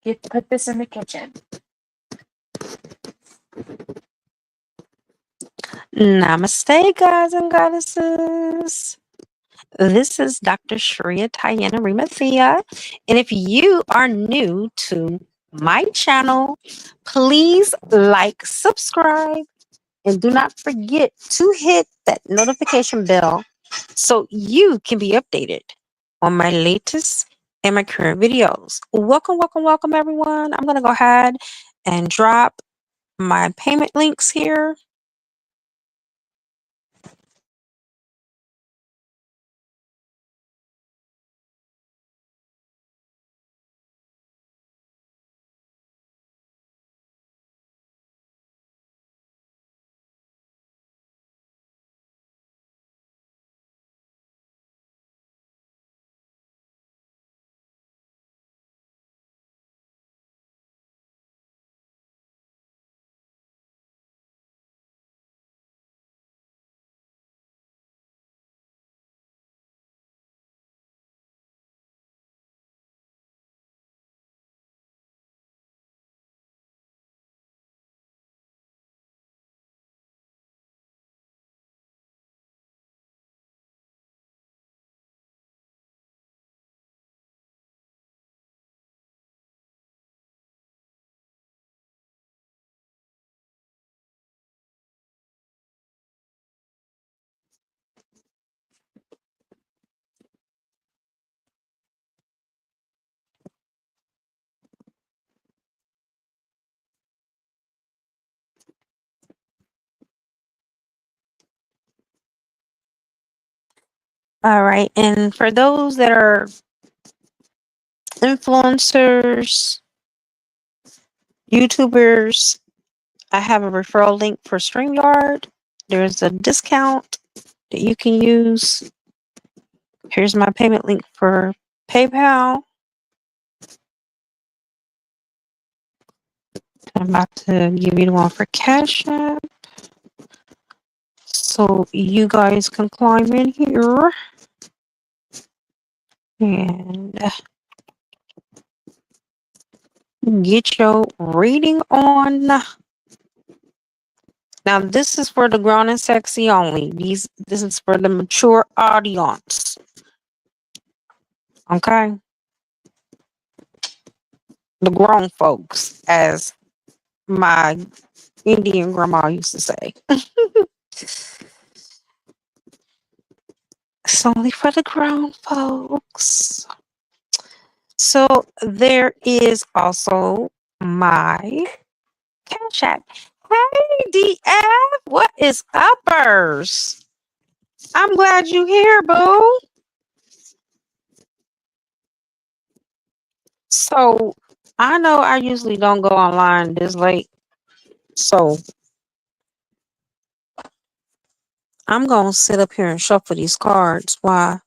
Put this in the kitchen. Namaste, guys and goddesses. This is Dr. Shreya Tayana Rimathia. And if you are new to my channel, please like, subscribe, and do not forget to hit that notification bell so you can be updated on my latest and my current videos. Welcome, welcome, welcome, everyone. I'm going to go ahead and drop my payment links here. All right. And for those that are influencers, YouTubers, I have a referral link for StreamYard. There's a discount that you can use. Here's my payment link for PayPal. I'm about to give you the one for Cash App. So you guys can climb in here and get your reading on. Now this is for the grown and sexy only. This is for the mature audience. Okay? The grown folks, as my Indian grandma used to say. It's only for the grown folks. So there is also my Cash App. Hey, DF, what is uppers? I'm glad you here, boo. So I know I usually don't go online this late. So I'm going to sit up here and shuffle these cards while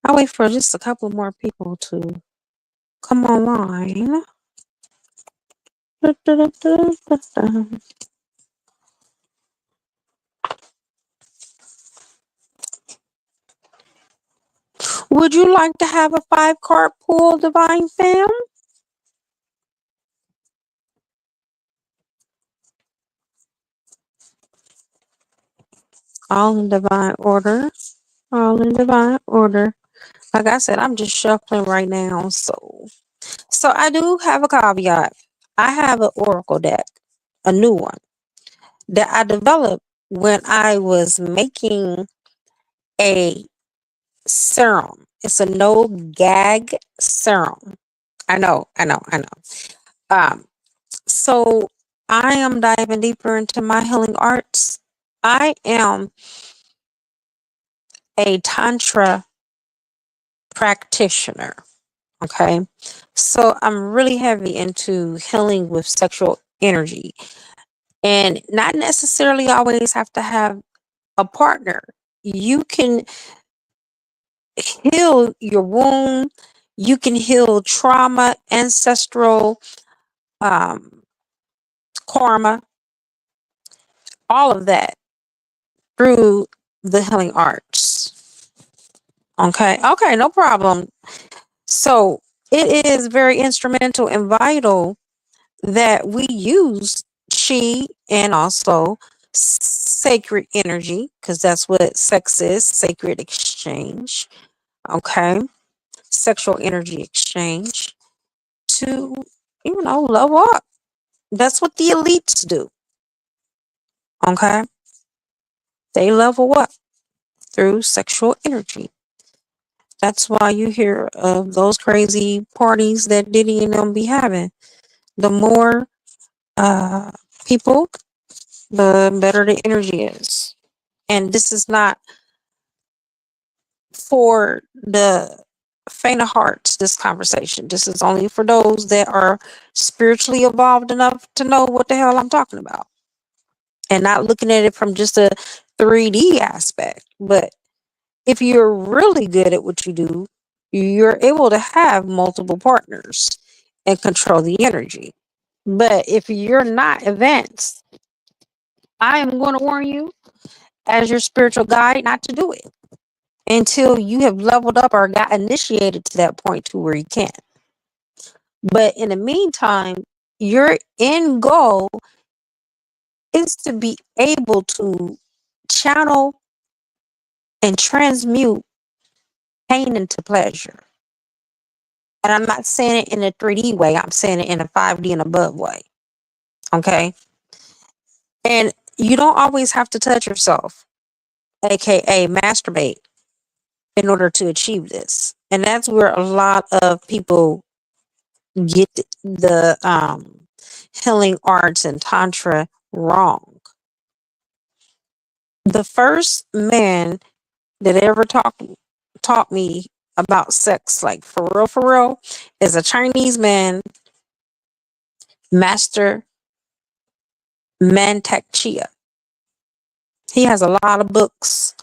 I wait for just a couple more people to come online. Would you like to have a 5-card pool, Divine Fam? All in divine order. All in divine order. Like I said, I'm just shuffling right now. So I do have a caveat. I have an oracle deck, a new one that I developed when I was making a serum. It's a no gag serum. I know. So I am diving deeper into my healing arts. I am a Tantra practitioner. Okay. So I'm really heavy into healing with sexual energy and not necessarily always have to have a partner. You can heal your womb, you can heal trauma, ancestral karma, all of that through the healing arts. Okay, no problem. So it is very instrumental and vital that we use chi and also sacred energy, because that's what sex is, sacred exchange. Okay. Sexual energy exchange to, level up. That's what the elites do. Okay. They level up through sexual energy. That's why you hear of those crazy parties that Diddy and them be having. The more uh, people, the better the energy is. And this is not for the faint of hearts, this conversation. This is only for those that are spiritually evolved enough to know what the hell I'm talking about. And not looking at it from just a 3D aspect. But if you're really good at what you do, you're able to have multiple partners and control the energy. But if you're not advanced, I am going to warn you as your spiritual guide not to do it until you have leveled up or got initiated to that point to where you can. But in the meantime, your end goal is to be able to channel and transmute pain into pleasure. And I'm not saying it in a 3D way, I'm saying it in a 5D and above way. Okay. And you don't always have to touch yourself, aka masturbate, in order to achieve this. And that's where a lot of people get the healing arts and tantra wrong. The first man that ever taught me about sex, like for real, is a Chinese man, Master Mantak Chia. He has a lot of books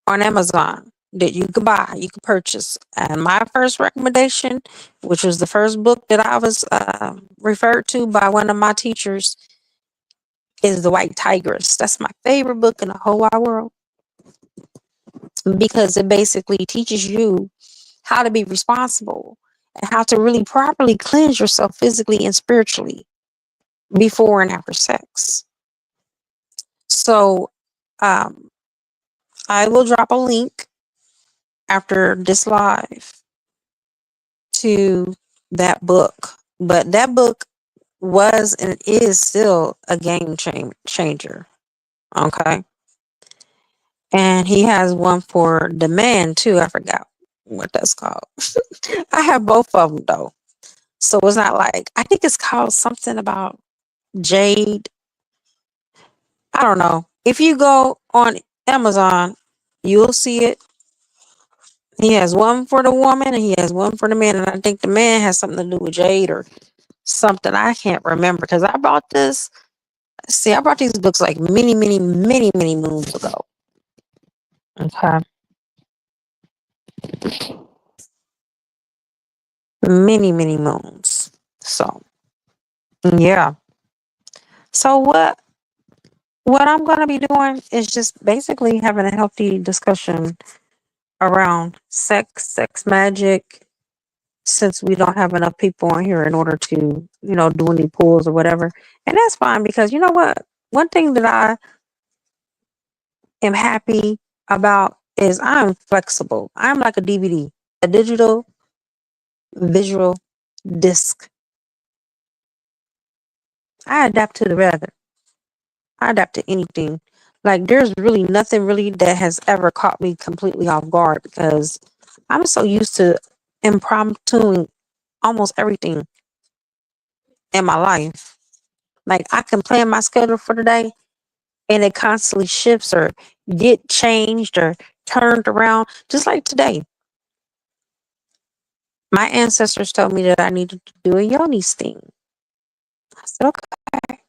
on Amazon that you could buy, you could purchase. And my first recommendation, which was the first book that I was referred to by one of my teachers, is The White Tigress. That's my favorite book in the whole wide world because it basically teaches you how to be responsible and how to really properly cleanse yourself physically and spiritually before and after sex. So I will drop a link after this live to that book. But that book was and is still a game changer. Okay. And he has one for the man too. I forgot what that's called. I have both of them though. So it's not like, I think it's called something about Jade. I don't know. If you go on Amazon, you'll see it. He has one for the woman and he has one for the man. And I think the man has something to do with Jade or something. I can't remember because I bought this. See, I bought these books like many moons ago. Okay. Many moons. So, yeah. So what I'm going to be doing is just basically having a healthy discussion around sex magic, since we don't have enough people on here in order to, do any pulls or whatever. And that's fine because you know what? One thing that I am happy about is I'm flexible. I'm like a DVD, a digital visual disc. I adapt to the weather. I adapt to anything. Like there's really nothing really that has ever caught me completely off guard because I'm so used to impromptu almost everything in my life. Like I can plan my schedule for the day and it constantly shifts or get changed or turned around. Just like today. My ancestors told me that I needed to do a yoni steam. I said, okay.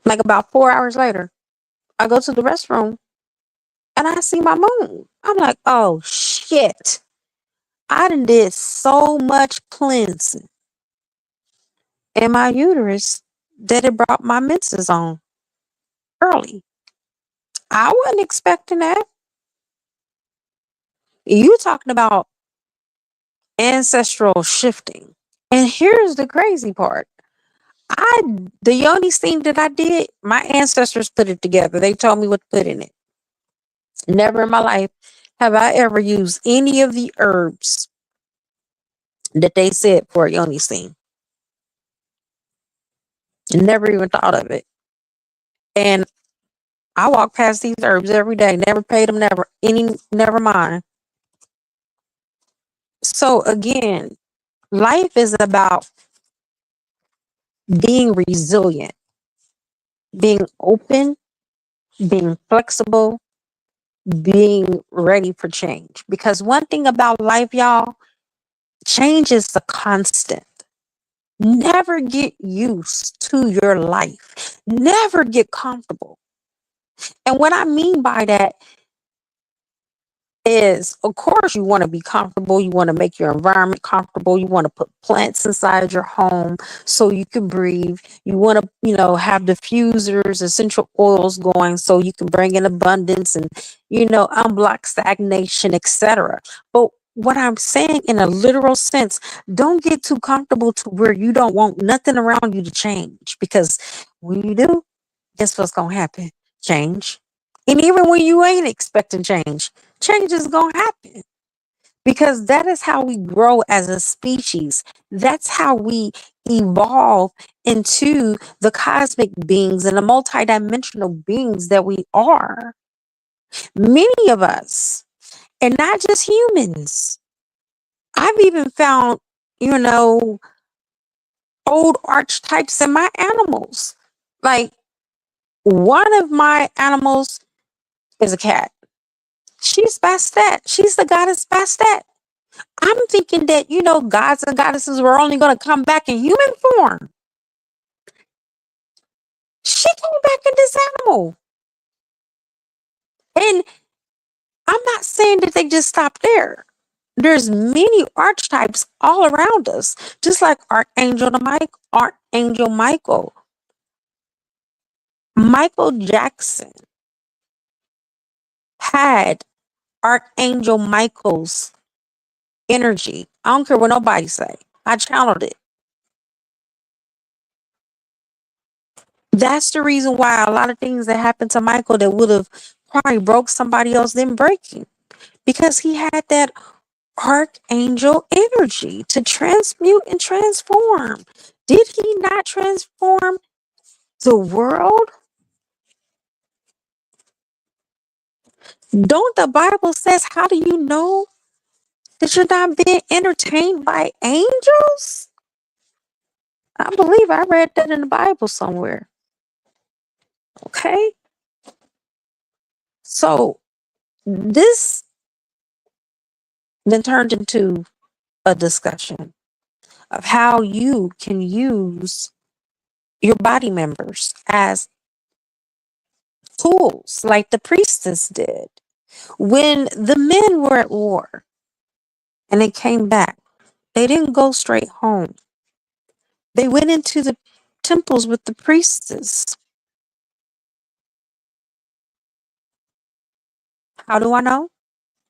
Like about 4 hours later, I go to the restroom and I see my moon. I'm like, oh shit. I done did so much cleansing in my uterus that it brought my menses on early. I wasn't expecting that. You talking about ancestral shifting. And here's the crazy part. I the yoni steam that I did, my ancestors put it together. They told me what to put in it. Never in my life have I ever used any of the herbs that they said for a yoni steam. Never even thought of it. And I walk past these herbs every day. Never paid them, never mind. So again, life is about being resilient, being open, being flexible, being ready for change. Because one thing about life, y'all, change is the constant. Never get used to your life. Never get comfortable. And what I mean by that is, of course, you want to be comfortable. You want to make your environment comfortable. You want to put plants inside your home so you can breathe. You want to, have diffusers, essential oils going so you can bring in abundance and, unblock stagnation, etc. But what I'm saying in a literal sense, don't get too comfortable to where you don't want nothing around you to change. Because when you do, guess what's going to happen? Change. And even when you ain't expecting change, change is going to happen, because that is how we grow as a species. That's how we evolve into the cosmic beings and the multidimensional beings that we are. Many of us, and not just humans. I've even found, old archetypes in my animals. Like, one of my animals is a cat. She's Bastet. She's the goddess Bastet. I'm thinking that, gods and goddesses were only going to come back in human form. She came back in this animal. And I'm not saying that they just stopped there. There's many archetypes all around us, just like Archangel Michael. Michael Jackson had Archangel Michael's energy. I don't care what nobody say. I channeled it. That's the reason why a lot of things that happened to Michael that would have probably broke somebody else didn't break him, because he had that archangel energy to transmute and transform. Did he not transform the world? Don't the Bible says, how do you know that you're not being entertained by angels? I believe I read that in the Bible somewhere. Okay. So this then turned into a discussion of how you can use your body members as tools, like the priestess did. When the men were at war and they came back, they didn't go straight home. They went into the temples with the priestess. How do I know?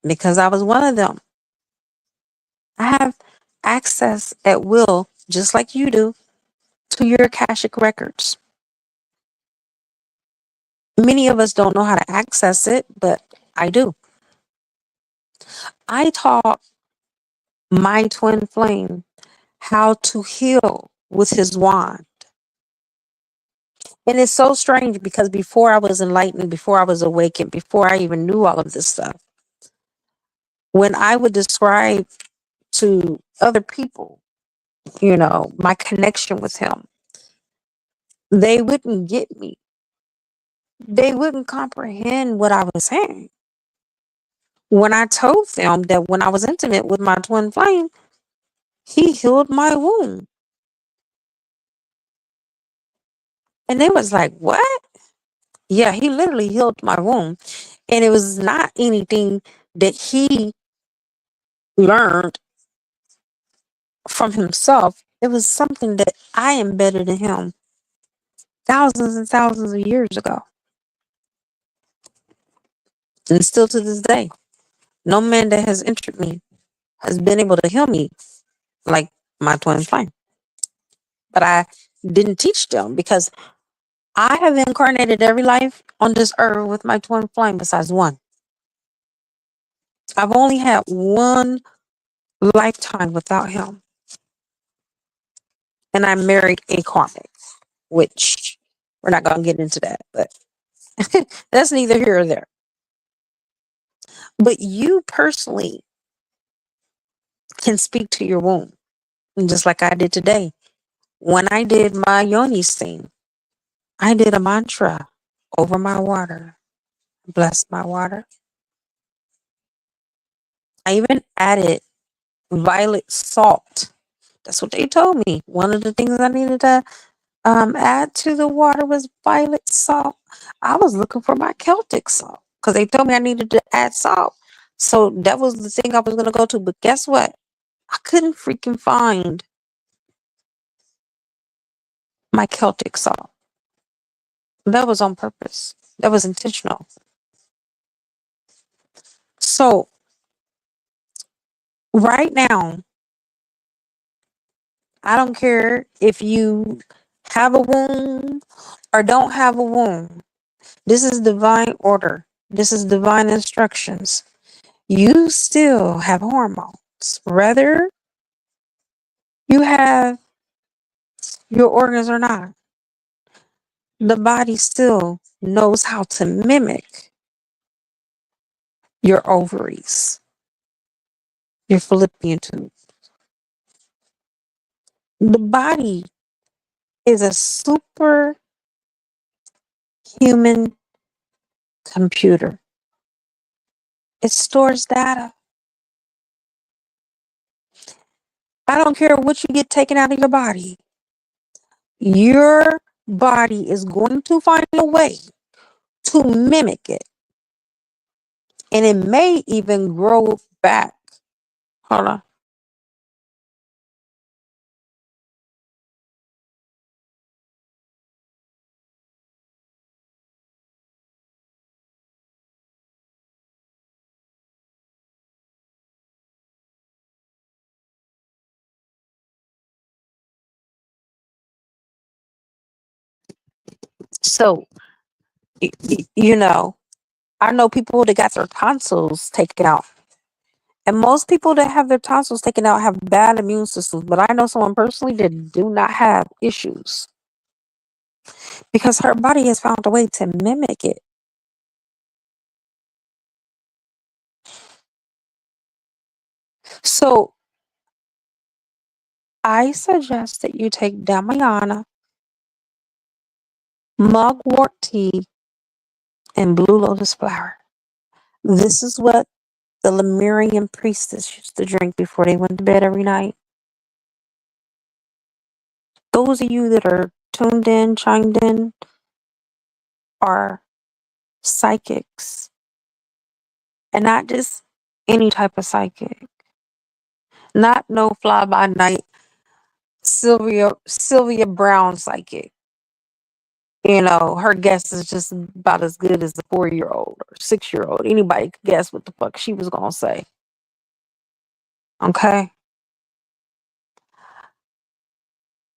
Because I was one of them. I have access at will, just like you do, to your Akashic records. Many of us don't know how to access it, but I do. I taught my twin flame how to heal with his wand. And it's so strange, because before I was enlightened, before I was awakened, before I even knew all of this stuff, when I would describe to other people, my connection with him, they wouldn't get me. They wouldn't comprehend what I was saying. When I told them that when I was intimate with my twin flame, he healed my wound. And they was like, what? Yeah, he literally healed my wound. And it was not anything that he learned from himself. It was something that I embedded in him thousands and thousands of years ago. And still to this day. No man that has entered me has been able to heal me like my twin flame. But I didn't teach them because I have incarnated every life on this earth with my twin flame besides one. I've only had one lifetime without him. And I married a karmic, which we're not going to get into that, but that's neither here or there. But you personally can speak to your womb, and just like I did today. When I did my yoni steam, I did a mantra over my water. Bless my water. I even added violet salt. That's what they told me. One of the things I needed to add to the water was violet salt. I was looking for my Celtic salt because they told me I needed to add salt. So that was the thing I was going to go to. But guess what? I couldn't freaking find my Celtic salt. That was on purpose. That was intentional. So right now, I don't care if you have a womb or don't have a womb. This is divine order. This is divine instructions. You still have hormones, whether you have your organs or not. The body still knows how to mimic your ovaries, your fallopian tube. The body is a super human computer. It stores data. I don't care what you get taken out of your body. Your body is going to find a way to mimic it. And it may even grow back. Hold on. So, you know, I know people that got their tonsils taken out. And most people that have their tonsils taken out have bad immune systems. But I know someone personally that do not have issues because her body has found a way to mimic it. So I suggest that you take Damiana, mugwort tea, and blue lotus flower. This is what the Lemurian priestess used to drink before they went to bed every night. Those of you that are tuned in, chimed in, are psychics. And not just any type of psychic. Not no fly by night Sylvia Brown psychic. You know, her guess is just about as good as a 4-year-old or 6-year-old. Anybody could guess what the fuck she was gonna say. Okay?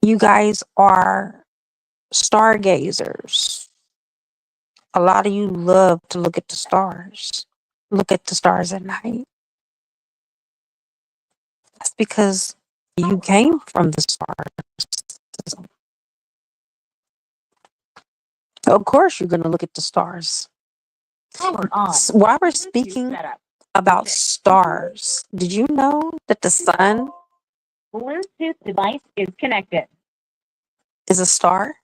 You guys are stargazers. A lot of you love to look at the stars. Look at the stars at night. That's because you came from the stars. Of course, you're going to look at the stars. While we're speaking about stars, did you know that the sun Bluetooth device is connected. is a star?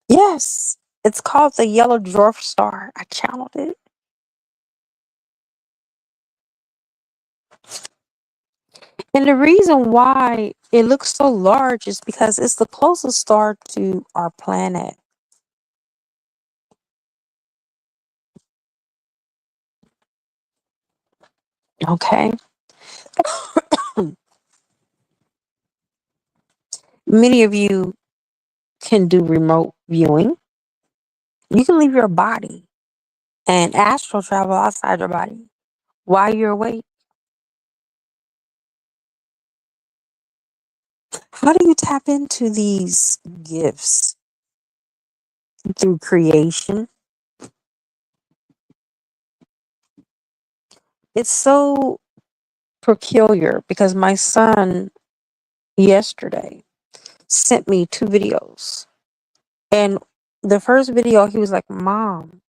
Yes, it's called the yellow dwarf star. I channeled it. And the reason why it looks so large is because it's the closest star to our planet. Okay. Many of you can do remote viewing. You can leave your body and astral travel outside your body. while you're awake? How do you tap into these gifts? Through creation. It's so peculiar because my son yesterday sent me two videos. And the first video, he was like, Mom,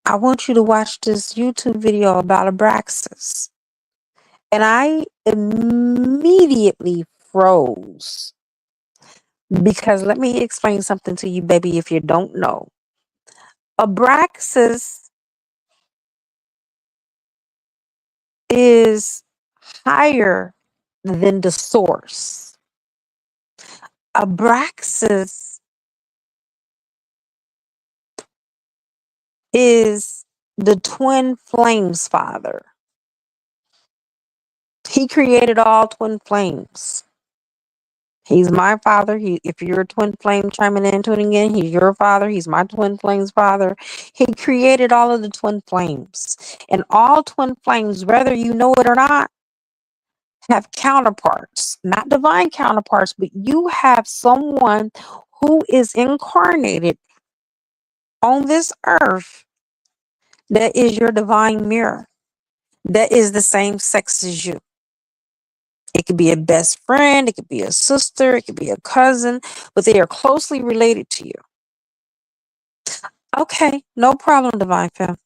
I want you to watch this YouTube video about Abraxas. And I immediately froze because let me explain something to you, baby, if you don't know. Abraxas is higher than the source. Abraxas is the twin flames father. He created all twin flames. He's my father. If you're a twin flame chiming in, tuning in, he's your father. He's my twin flames father. He created all of the twin flames. And all twin flames, whether you know it or not, have counterparts, not divine counterparts, but you have someone who is incarnated on this earth that is your divine mirror, that is the same sex as you. It could be a best friend, it could be a sister, it could be a cousin, but they are closely related to you. Okay, no problem, Divine Femme.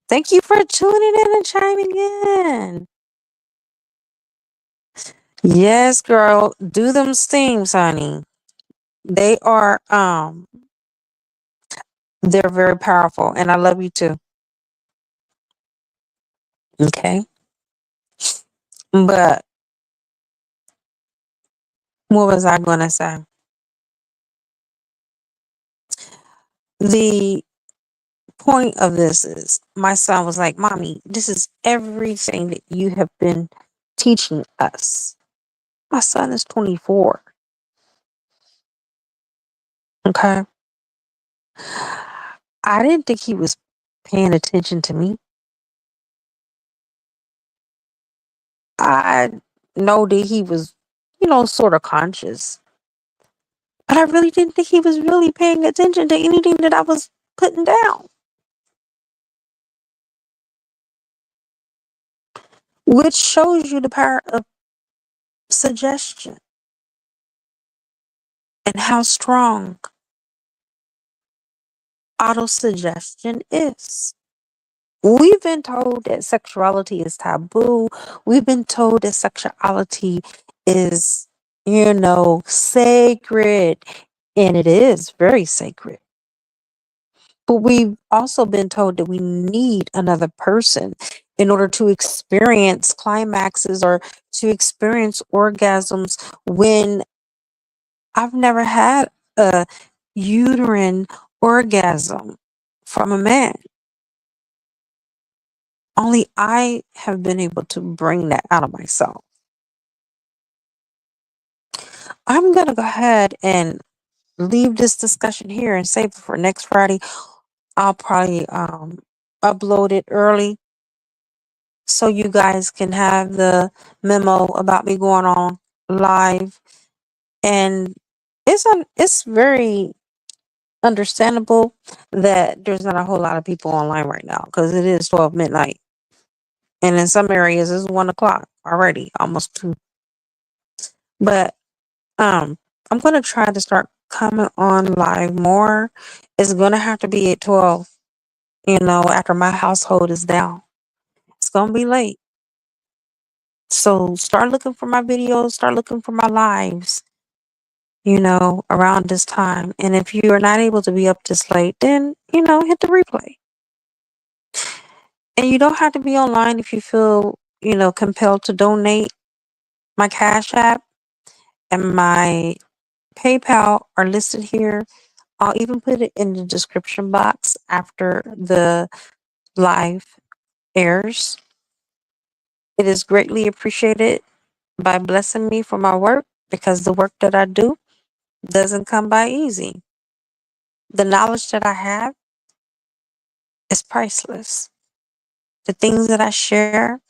Thank you for tuning in and chiming in. Yes, girl, do them steams, honey. They are they're very powerful, and I love you too. Okay. But what was I gonna say? The point of this is my son was like, Mommy, this is everything that you have been teaching us. My son is 24. Okay. I didn't think he was paying attention to me. I know that he was, sort of conscious. But I really didn't think he was really paying attention to anything that I was putting down. Which shows you the power of suggestion and how strong autosuggestion is. We've been told that sexuality is taboo. We've been told that sexuality is, sacred. And it is very sacred. But we've also been told that we need another person in order to experience climaxes or to experience orgasms when I've never had a uterine orgasm from a man. Only I have been able to bring that out of myself. I'm going to go ahead and leave this discussion here and save it for next Friday. I'll probably upload it early so you guys can have the memo about me going on live. And it's very understandable that there's not a whole lot of people online right now because it is 12 midnight. And in some areas it's 1 o'clock already, almost 2. But I'm gonna try to start coming on live more. It's gonna have to be at 12, after my household is down. It's gonna be late. So start looking for my videos, start looking for my lives, around this time. And if you are not able to be up this late, then, hit the replay. And you don't have to be online if you feel, compelled to donate. My Cash App and my PayPal are listed here. I'll even put it in the description box after the live airs. It is greatly appreciated by blessing me for my work because the work that I do doesn't come by easy. The knowledge that I have is priceless. The things that I share,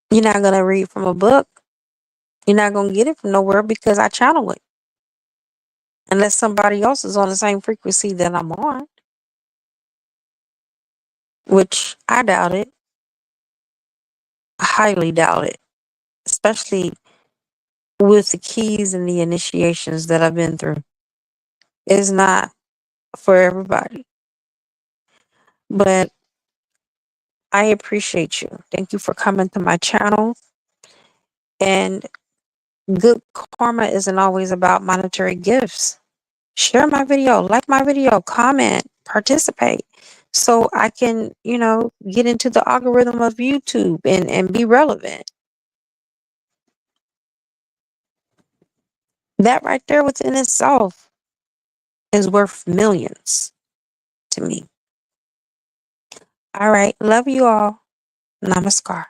you're not going to read from a book. You're not going to get it from nowhere because I channel it. Unless somebody else is on the same frequency that I'm on, which I doubt it. I highly doubt it. Especially with the keys and the initiations that I've been through. It's not for everybody. But I appreciate you. Thank you for coming to my channel. And good karma isn't always about monetary gifts. Share my video, like my video, comment, participate so I can, get into the algorithm of YouTube and be relevant. That right there within itself is worth millions to me. All right. Love you all. Namaskar.